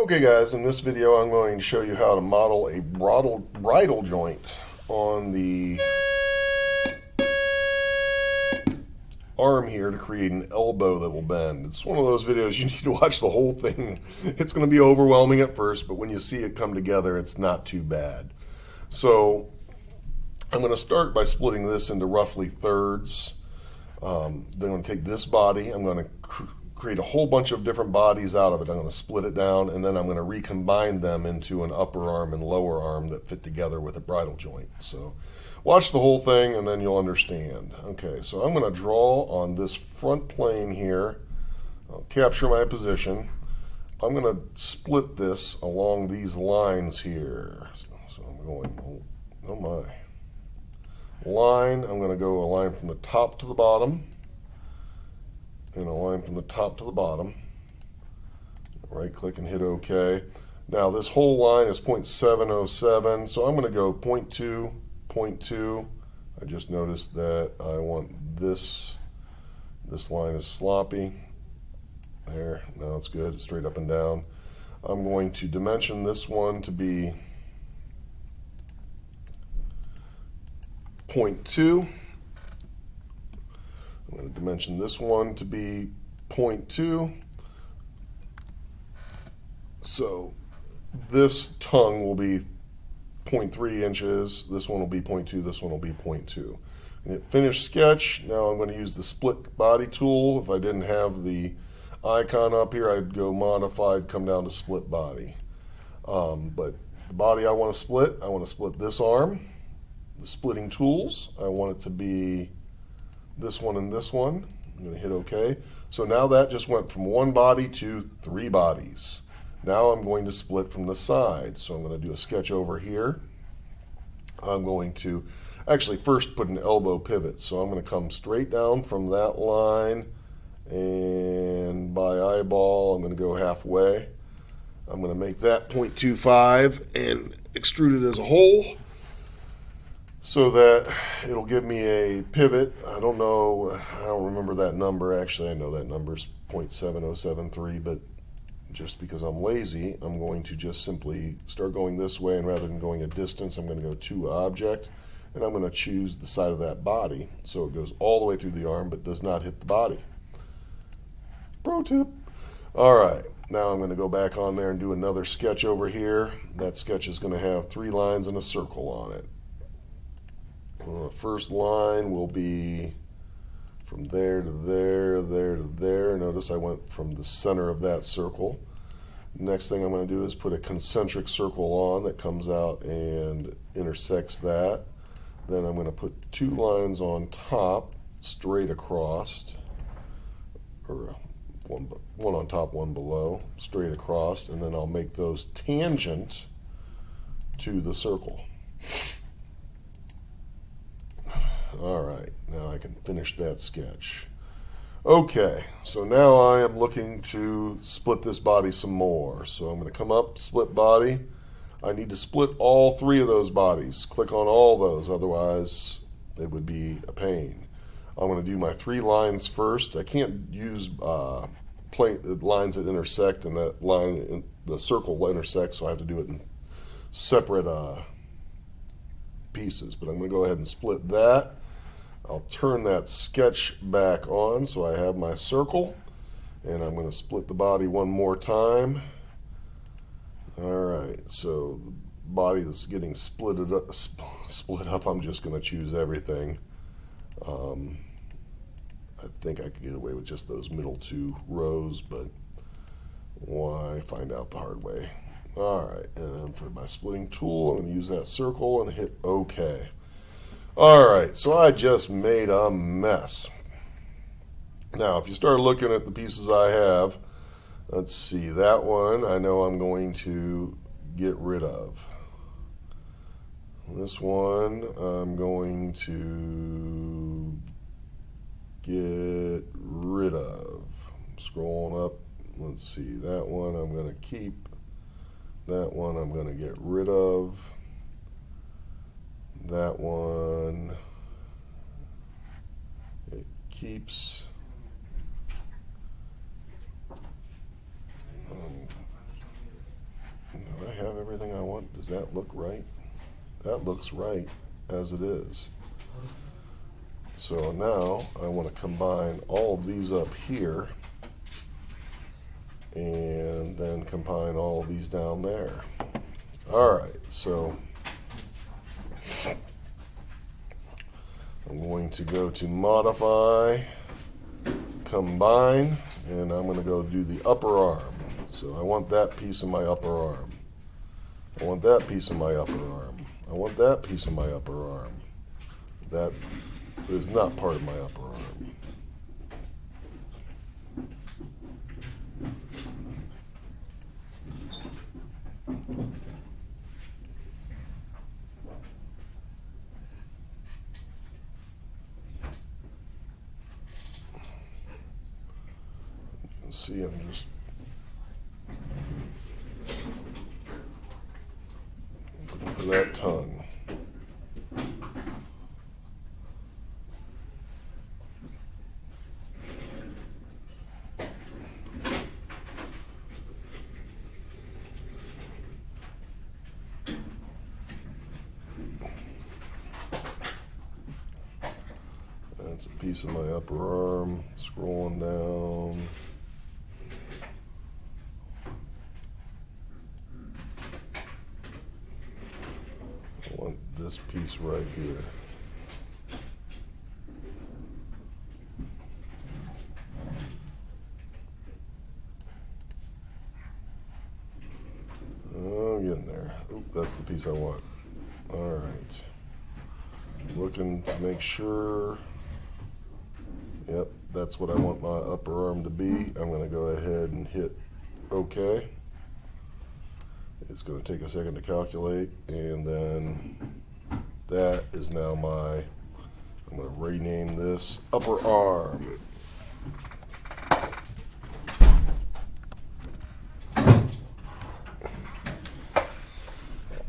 Okay guys, in this video I'm going to show you how to model a bridle joint on the arm here to create an elbow that will bend. It's one of those videos you need to watch the whole thing. It's going to be overwhelming at first, but when you see it come together, it's not too bad. So I'm going to start by splitting this into roughly thirds. Then I'm going to take this body, I'm going to create a whole bunch of different bodies out of it. I'm going to split it down, and then I'm going to recombine them into an upper arm and lower arm that fit together with a bridle joint. So watch the whole thing and then you'll understand. Okay, so I'm going to draw on this front plane here. I'll capture my position. I'm going to split this along these lines here. So I'm going, oh my. Line, I'm going to go a line from the top to the bottom, and a line from the top to the bottom. Right click and hit OK. Now this whole line is 0.707, so I'm going to go 0.2, 0.2. I just noticed that I want this line is sloppy. There, now it's good, it's straight up and down. I'm going to dimension this one to be 0.2. I'm going to dimension this one to be 0.2. So this tongue will be 0.3 inches. This one will be 0.2. This one will be 0.2. Hit finish sketch. Now I'm going to use the split body tool. If I didn't have the icon up here, I'd go modified, come down to split body. But the body I want to split this arm. The splitting tools, I want it to be this one and this one. I'm going to hit OK. So now that just went from one body to three bodies. Now I'm going to split from the side. So I'm going to do a sketch over here. I'm going to actually first put an elbow pivot. So I'm going to come straight down from that line, and by eyeball I'm going to go halfway. I'm going to make that 0.25 and extrude it as a whole, so that it'll give me a pivot. I don't remember that number. Actually, I know that number's 0.7073, but just because I'm lazy, I'm going to just simply start going this way, and rather than going a distance, I'm going to go to object, and I'm going to choose the side of that body, so it goes all the way through the arm, but does not hit the body. Pro tip. All right, now I'm going to go back on there and do another sketch over here. That sketch is going to have three lines and a circle on it. The first line will be from there to there, there to there. Notice I went from the center of that circle. Next thing I'm going to do is put a concentric circle on that comes out and intersects that. Then I'm going to put two lines on top, straight across, or one on top, one below, straight across, and then I'll make those tangent to the circle. All right, now I can finish that sketch. Okay, so now I am looking to split this body some more. So I'm going to come up, split body. I need to split all three of those bodies. Click on all those, otherwise it would be a pain. I'm going to do my three lines first. I can't use lines that intersect, and that line, the circle will intersect, so I have to do it in separate pieces. But I'm going to go ahead and split that. I'll turn that sketch back on so I have my circle, and I'm going to split the body one more time. All right, so the body that's getting split up, I'm just going to choose everything. I think I could get away with just those middle two rows, but why find out the hard way? All right, and for my splitting tool, I'm going to use that circle and hit OK. All right, so I just made a mess. Now, if you start looking at the pieces I have, let's see, that one I know I'm going to get rid of. This one I'm going to get rid of. Scrolling up, let's see, that one I'm going to keep. That one I'm going to get rid of. That one, it keeps. Does that look right? That looks right as it is. So now I want to combine all of these up here and then combine all of these down there. All right, so I'm going to go to Modify, Combine, and I'm going to go do the upper arm. So I want that piece of my upper arm. I want that piece of my upper arm. I want that piece of my upper arm. That is not part of my upper arm. You can see I'm just looking for that tongue. That's a piece of my upper arm, scrolling down. I want this piece right here. Oh, I'm getting there. Oop, that's the piece I want. All right. Looking to make sure. Yep, that's what I want my upper arm to be. I'm going to go ahead and hit OK. It's going to take a second to calculate, and then that is now my, I'm going to rename this upper arm.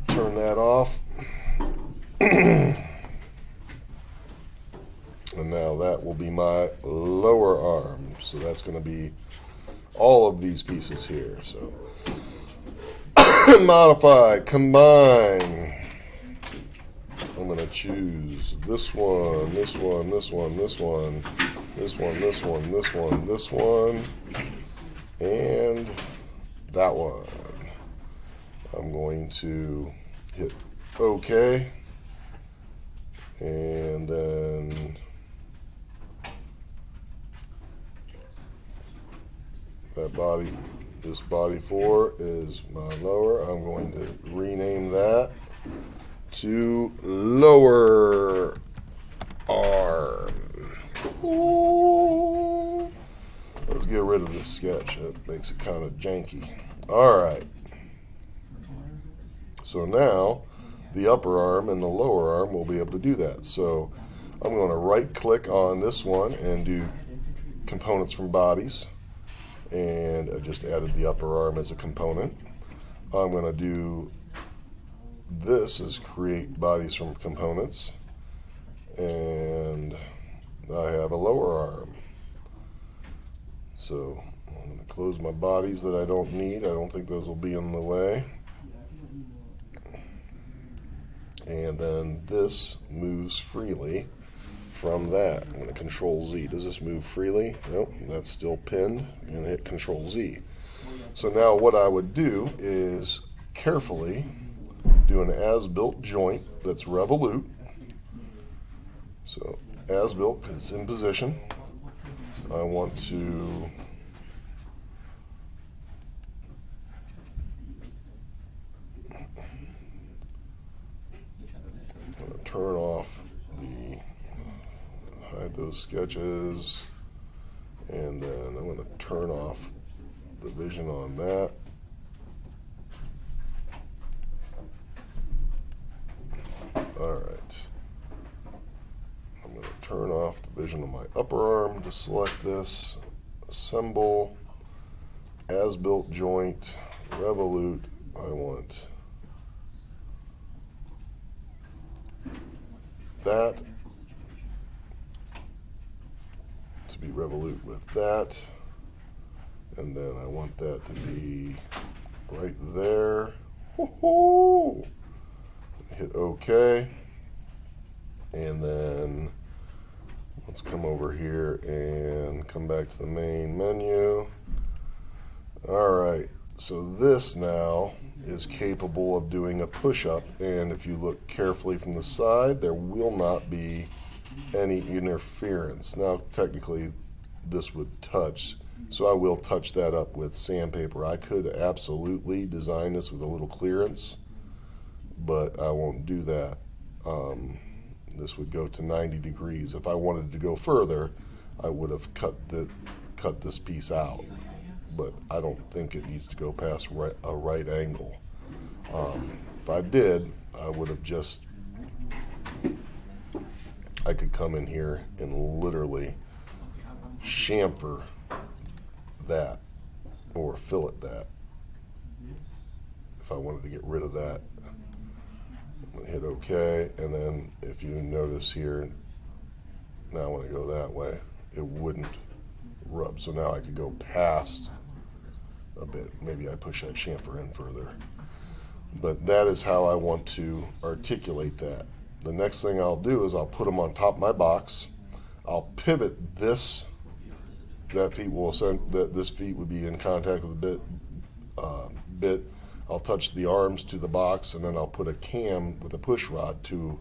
Turn that off. And now that will be my lower arm. So that's going to be all of these pieces here. So modify, combine. I'm going to choose this one, this one, this one, this one, this one, this one, this one, this one, and that one. I'm going to hit OK. And then that body, this body 4 is my lower. I'm going to rename that to lower arm. Ooh. Let's get rid of this sketch. It makes it kind of janky. All right. So now the upper arm and the lower arm will be able to do that. So I'm going to right click on this one and do components from bodies. And I just added the upper arm as a component. I'm going to do this as create bodies from components. And I have a lower arm. So I'm going to close my bodies that I don't need. I don't think those will be in the way. And then this moves freely from that. I'm going to Control Z. Does this move freely? Nope, that's still pinned. I'm going to hit Control Z. So now what I would do is carefully do an as-built joint that's revolute. So as-built, it's in position. I want to turn off the, hide those sketches, and then I'm going to turn off the vision on that. All right. I'm going to turn off the vision of my upper arm to select this, assemble, as-built joint, revolute. I want that to be revolute with that, and then I want that to be right there. Woo-hoo! hit OK, and then let's come over here and come back to the main menu. All right, so this now is capable of doing a push-up, and if you look carefully from the side, there will not be any interference. Now, technically, this would touch, so I will touch that up with sandpaper. I could absolutely design this with a little clearance, but I won't do that. This would go to 90 degrees. If I wanted to go further, I would have cut this piece out, but I don't think it needs to go past a right angle. If I did, I would have just, I could come in here and literally chamfer that or fillet that if I wanted to get rid of that. I'm gonna hit OK, and then if you notice here, now when I go that way, it wouldn't rub. So now I could go past a bit. Maybe I push that chamfer in further. But that is how I want to articulate that. The next thing I'll do is I'll put them on top of my box. I'll pivot this. This feet would be in contact with the bit. I'll touch the arms to the box, and then I'll put a cam with a push rod to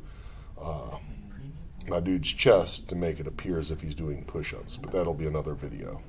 my dude's chest to make it appear as if he's doing push-ups. But that'll be another video.